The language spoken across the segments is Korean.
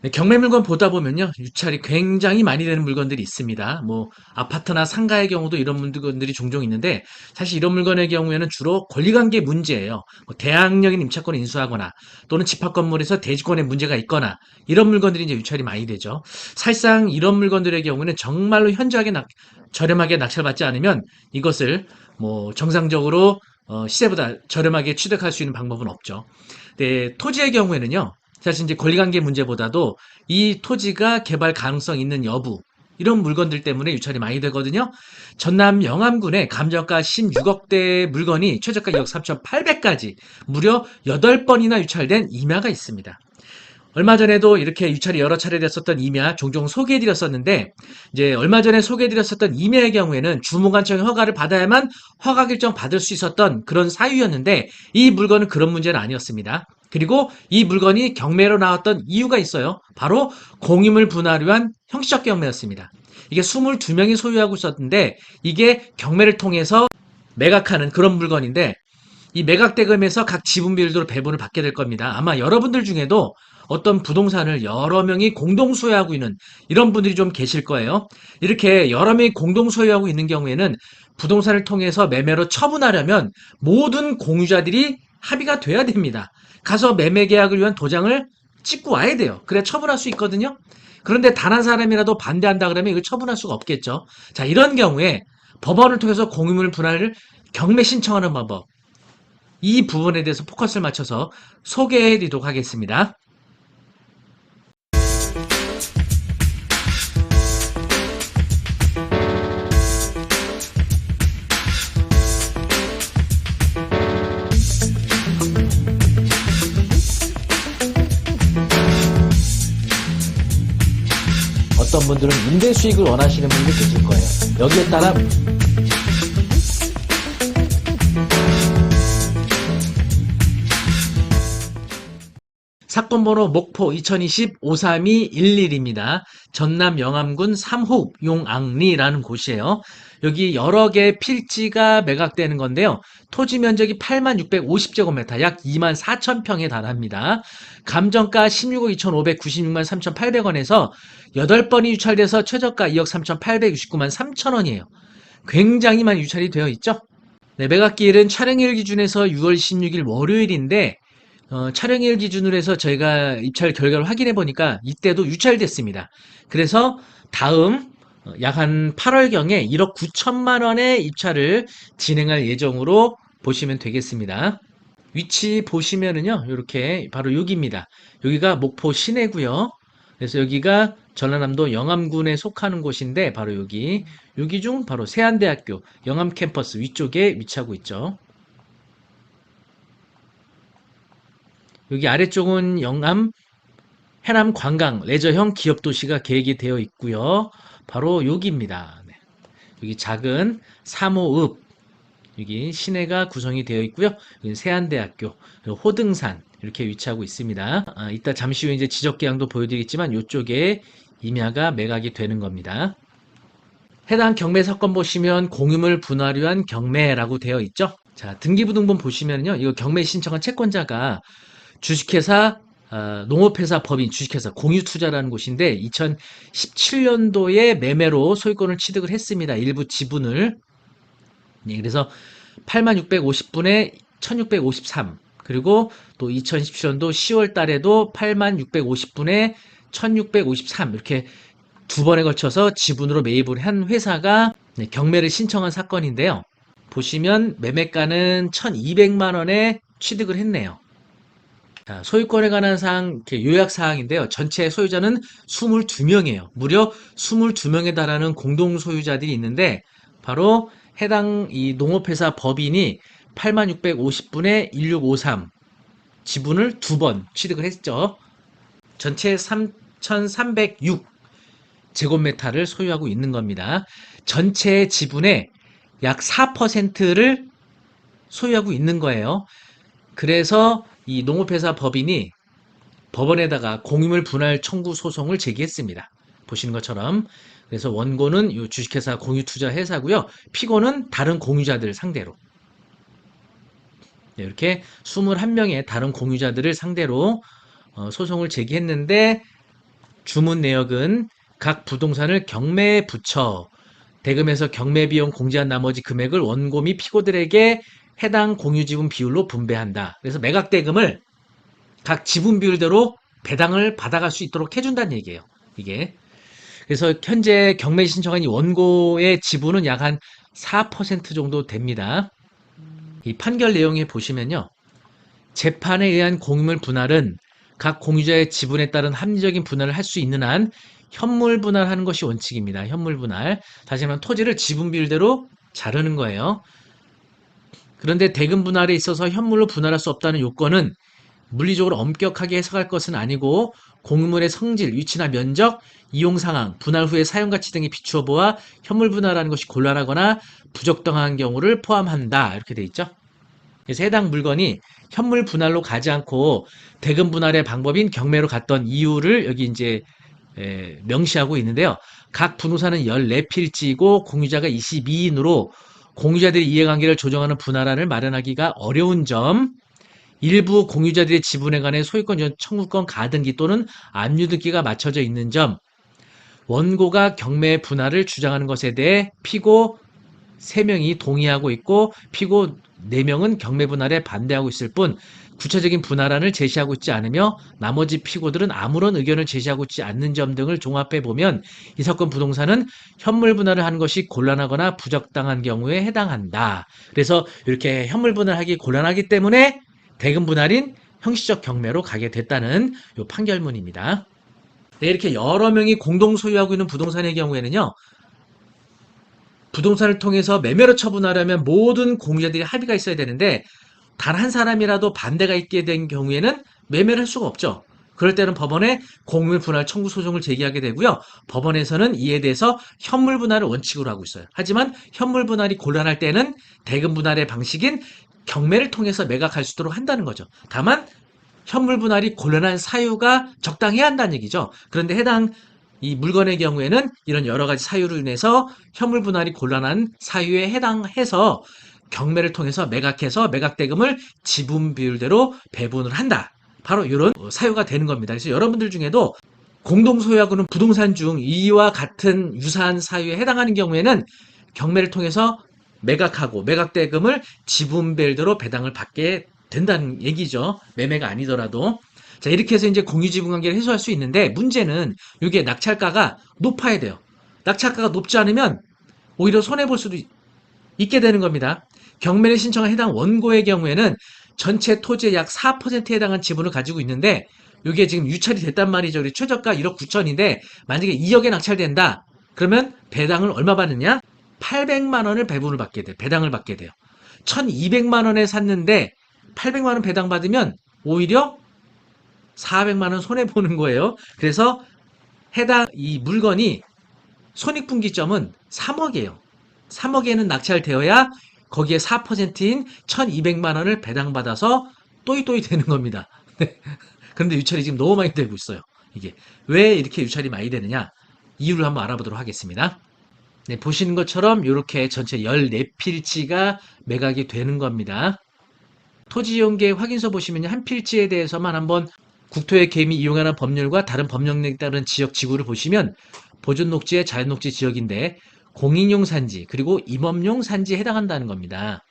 네, 경매 물건 보다 보면요, 유찰이 굉장히 많이 되는 물건들이 있습니다. 뭐, 아파트나 상가의 경우도 이런 물건들이 종종 있는데, 사실 이런 물건의 경우에는 주로 권리관계 문제예요. 뭐 대항력인 임차권을 인수하거나, 또는 집합 건물에서 대지권에 문제가 있거나, 이런 물건들이 이제 유찰이 많이 되죠. 사실상 이런 물건들의 경우는 정말로 현저하게 저렴하게 낙찰받지 않으면 이것을 뭐, 정상적으로 시세보다 저렴하게 취득할 수 있는 방법은 없죠. 네, 토지의 경우에는요, 사실 이제 권리관계 문제보다도 이 토지가 개발 가능성 있는 여부, 이런 물건들 때문에 유찰이 많이 되거든요. 전남 영암군에 감정가 16억대 물건이 최저가 2억 3,800까지 무려 8번이나 유찰된 임야가 있습니다. 얼마 전에도 이렇게 유찰이 여러 차례 됐었던 임야 종종 소개해드렸었는데, 이제 얼마 전에 소개해드렸었던 임야의 경우에는 주무관청의 허가를 받아야만 허가 결정 받을 수 있었던 그런 사유였는데, 이 물건은 그런 문제는 아니었습니다. 그리고 이 물건이 경매로 나왔던 이유가 있어요. 바로 공유물 분할을 위한 형식적 경매였습니다. 이게 22명이 소유하고 있었는데, 이게 경매를 통해서 매각하는 그런 물건인데, 이 매각 대금에서 각 지분 비율로 배분을 받게 될 겁니다. 아마 여러분들 중에도 어떤 부동산을 여러 명이 공동 소유하고 있는 이런 분들이 좀 계실 거예요. 이렇게 여러 명이 공동 소유하고 있는 경우에는 부동산을 통해서 매매로 처분하려면 모든 공유자들이 합의가 돼야 됩니다. 가서 매매 계약을 위한 도장을 찍고 와야 돼요. 그래야 처분할 수 있거든요. 그런데 단 한 사람이라도 반대한다 그러면 이걸 처분할 수가 없겠죠. 자, 이런 경우에 법원을 통해서 공유물 분할을 경매 신청하는 방법, 이 부분에 대해서 포커스를 맞춰서 소개해 드리도록 하겠습니다. 어떤 분들은 임대 수익을 원하시는 분들이 계실 거예요. 여기에 따라 사건 번호 목포 2020-53211입니다. 전남 영암군 삼호 용앙리라는 곳이에요. 여기 여러 개의 필지가 매각되는 건데요. 토지 면적이 8650제곱미터, 약 24,000평에 달합니다. 감정가 16억 2,596만 3,800원에서 8번이 유찰돼서 최저가 2억 3,869만 3천원이에요. 굉장히 많이 유찰이 되어 있죠? 네, 매각기일은 촬영일 기준에서 6월 16일 월요일인데, 촬영일 기준으로 해서 저희가 입찰 결과를 확인해 보니까 이때도 유찰됐습니다. 그래서 다음 약 한 8월경에 1억 9천만 원의 입찰을 진행할 예정으로 보시면 되겠습니다. 위치 보시면은요, 이렇게 바로 여기입니다. 여기가 목포 시내고요. 그래서 여기가 전라남도 영암군에 속하는 곳인데 바로 여기 중 바로 세안대학교 영암 캠퍼스 위쪽에 위치하고 있죠. 여기 아래쪽은 영암 해남 관광 레저형 기업 도시가 계획이 되어 있고요. 바로 여기입니다. 네. 여기 작은 삼호읍, 여기 시내가 구성이 되어 있고요. 여기 세안대학교, 그리고 호등산 이렇게 위치하고 있습니다. 이따 잠시 후에 이제 지적계약도 보여드리겠지만 이쪽에 임야가 매각이 되는 겁니다. 해당 경매 사건 보시면 공유물 분할 위한 경매라고 되어 있죠. 자, 등기부등본 보시면요. 이거 경매 신청한 채권자가 주식회사, 농업회사 법인 주식회사 공유투자라는 곳인데 2017년도에 매매로 소유권을 취득을 했습니다. 일부 지분을. 네, 그래서 8650분에 1653, 그리고 또 2017년도 10월 달에도 8650분에 1653, 이렇게 두 번에 걸쳐서 지분으로 매입을 한 회사가 경매를 신청한 사건인데요. 보시면 매매가는 1200만 원에 취득을 했네요. 자, 소유권에 관한 사항, 이렇게 요약 사항인데요. 전체 소유자는 22명이에요. 무려 22명에 달하는 공동 소유자들이 있는데, 바로 해당 이 농업회사 법인이 8650분에 1653 지분을 두 번 취득을 했죠. 전체 3306 제곱미터를 소유하고 있는 겁니다. 전체 지분의 약 4%를 소유하고 있는 거예요. 그래서 이 농업회사 법인이 법원에다가 공유물 분할 청구 소송을 제기했습니다. 보시는 것처럼. 그래서 원고는 이 주식회사 공유투자회사고요. 피고는 다른 공유자들 상대로. 네, 이렇게 21명의 다른 공유자들을 상대로 소송을 제기했는데 주문 내역은 각 부동산을 경매에 붙여 대금에서 경매 비용 공제한 나머지 금액을 원고 및 피고들에게 해당 공유 지분 비율로 분배한다. 그래서 매각 대금을 각 지분 비율대로 배당을 받아갈 수 있도록 해준다는 얘기예요. 이게. 그래서 현재 경매 신청한 이 원고의 지분은 약 한 4% 정도 됩니다. 이 판결 내용에 보시면요. 재판에 의한 공유물 분할은 각 공유자의 지분에 따른 합리적인 분할을 할 수 있는 한 현물 분할하는 것이 원칙입니다. 현물 분할. 다시 말하면 토지를 지분 비율대로 자르는 거예요. 그런데 대금 분할에 있어서 현물로 분할할 수 없다는 요건은 물리적으로 엄격하게 해석할 것은 아니고 공유물의 성질, 위치나 면적, 이용 상황, 분할 후의 사용 가치 등에 비추어 보아 현물 분할하는 것이 곤란하거나 부적당한 경우를 포함한다. 이렇게 돼 있죠. 그래서 해당 물건이 현물 분할로 가지 않고 대금 분할의 방법인 경매로 갔던 이유를 여기 이제 명시하고 있는데요. 각 부동산은 14필지이고 공유자가 22인으로 공유자들의 이해관계를 조정하는 분할안을 마련하기가 어려운 점, 일부 공유자들의 지분에 관해 소유권 청구권 가등기 또는 압류등기가 맞춰져 있는 점, 원고가 경매 분할을 주장하는 것에 대해 피고 3명이 동의하고 있고 피고 4명은 경매 분할에 반대하고 있을 뿐 구체적인 분할안을 제시하고 있지 않으며 나머지 피고들은 아무런 의견을 제시하고 있지 않는 점 등을 종합해 보면 이 사건 부동산은 현물 분할을 하는 것이 곤란하거나 부적당한 경우에 해당한다. 그래서 이렇게 현물 분할하기 곤란하기 때문에 대금 분할인 형식적 경매로 가게 됐다는 요 판결문입니다. 네, 이렇게 여러 명이 공동 소유하고 있는 부동산의 경우에는요. 부동산을 통해서 매매로 처분하려면 모든 공유자들이 합의가 있어야 되는데 단 한 사람이라도 반대가 있게 된 경우에는 매매를 할 수가 없죠. 그럴 때는 법원에 공유물 분할 청구 소송을 제기하게 되고요. 법원에서는 이에 대해서 현물 분할을 원칙으로 하고 있어요. 하지만 현물 분할이 곤란할 때는 대금 분할의 방식인 경매를 통해서 매각할 수 있도록 한다는 거죠. 다만 현물 분할이 곤란한 사유가 적당해야 한다는 얘기죠. 그런데 해당 이 물건의 경우에는 이런 여러 가지 사유로 인해서 현물 분할이 곤란한 사유에 해당해서 경매를 통해서 매각해서 매각 대금을 지분 비율대로 배분을 한다. 바로 이런 사유가 되는 겁니다. 그래서 여러분들 중에도 공동 소유하고 있는 부동산 중 이와 같은 유사한 사유에 해당하는 경우에는 경매를 통해서 매각하고 매각 대금을 지분 비율대로 배당을 받게 된다는 얘기죠. 매매가 아니더라도. 자, 이렇게 해서 이제 공유지분 관계를 해소할 수 있는데 문제는 이게 낙찰가가 높아야 돼요. 낙찰가가 높지 않으면 오히려 손해볼 수도 있게 되는 겁니다. 경매를 신청한 해당 원고의 경우에는 전체 토지의 약 4%에 해당한 지분을 가지고 있는데 이게 지금 유찰이 됐단 말이죠. 우리 최저가 1억 9천인데 만약에 2억에 낙찰된다. 그러면 배당을 얼마 받느냐? 800만 원을 배분을 받게 돼. 배당을 받게 돼요. 1,200만 원에 샀는데 800만 원 배당 받으면 오히려 400만 원 손해 보는 거예요. 그래서 해당 이 물건이 손익분기점은 3억이에요. 3억에는 낙찰되어야 거기에 4%인 1,200만 원을 배당받아서 또이또이 되는 겁니다. 그런데 유찰이 지금 너무 많이 되고 있어요. 이게 왜 이렇게 유찰이 많이 되느냐? 이유를 한번 알아보도록 하겠습니다. 네, 보시는 것처럼 이렇게 전체 14필지가 매각이 되는 겁니다. 토지이용계획 확인서 보시면 한 필지에 대해서만 한번 국토의 개미 이용하는 법률과 다른 법령에 따른 지역 지구를 보시면 보존녹지의 자연녹지 지역인데 공인용 산지 그리고 임업용 산지에 해당한다는 겁니다.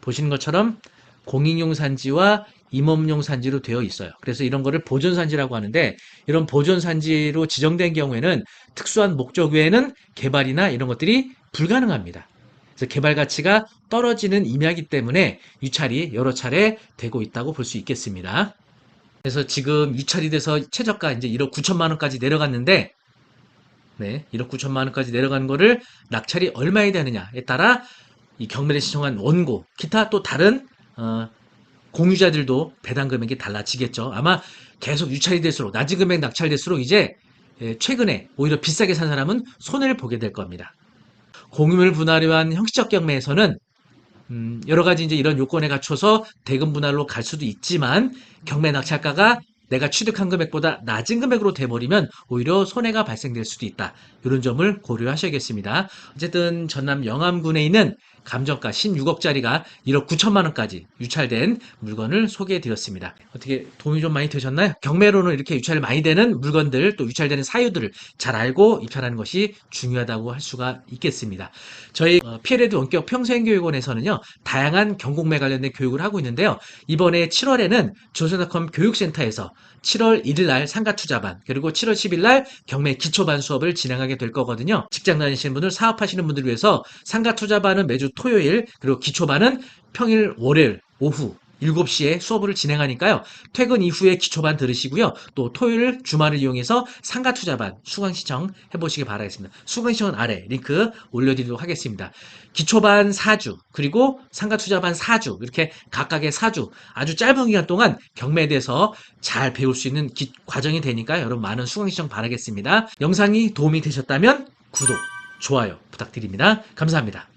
보시는 것처럼 공인용 산지와 임업용 산지로 되어 있어요. 그래서 이런 거를 보존산지라고 하는데 이런 보존산지로 지정된 경우에는 특수한 목적 외에는 개발이나 이런 것들이 불가능합니다. 그래서 개발 가치가 떨어지는 임야이기 때문에 유찰이 여러 차례 되고 있다고 볼 수 있겠습니다. 그래서 지금 유찰이 돼서 최저가 이제 1억 9천만 원까지 내려갔는데 네, 1억 9천만 원까지 내려가는 거를 낙찰이 얼마에 되느냐에 따라 이 경매를 신청한 원고, 기타 또 다른 공유자들도 배당 금액이 달라지겠죠. 아마 계속 유찰이 될수록 낮은 금액 낙찰될수록 이제 최근에 오히려 비싸게 산 사람은 손해를 보게 될 겁니다. 공유물 분할에 의한 형식적 경매에서는 여러 가지 이제 이런 요건에 갖춰서 대금 분할로 갈 수도 있지만 경매 낙찰가가 내가 취득한 금액보다 낮은 금액으로 돼버리면 오히려 손해가 발생될 수도 있다. 이런 점을 고려하셔야겠습니다. 어쨌든 전남 영암군에 있는 감정가 16억짜리가 1억 9천만 원까지 유찰된 물건을 소개해 드렸습니다. 어떻게 도움이 좀 많이 되셨나요? 경매로는 이렇게 유찰 많이 되는 물건들, 또 유찰되는 사유들을 잘 알고 입찰하는 것이 중요하다고 할 수가 있겠습니다. 저희 PLED 원격 평생교육원에서는요, 다양한 경공매 관련된 교육을 하고 있는데요. 이번에 7월에는 조선닷컴 교육센터에서 7월 1일 날 상가투자반, 그리고 7월 10일 날 경매 기초반 수업을 진행하게 될 거거든요. 직장 다니시는 분들, 사업하시는 분들을 위해서 상가투자반은 매주 토요일, 그리고 기초반은 평일 월요일 오후 7시에 수업을 진행하니까요. 퇴근 이후에 기초반 들으시고요. 또 토요일 주말을 이용해서 상가투자반 수강 신청 해보시기 바라겠습니다. 수강 신청은 아래 링크 올려드리도록 하겠습니다. 기초반 4주, 그리고 상가투자반 4주, 이렇게 각각의 4주, 아주 짧은 기간 동안 경매에 대해서 잘 배울 수 있는 과정이 되니까 여러분 많은 수강 신청 바라겠습니다. 영상이 도움이 되셨다면 구독, 좋아요 부탁드립니다. 감사합니다.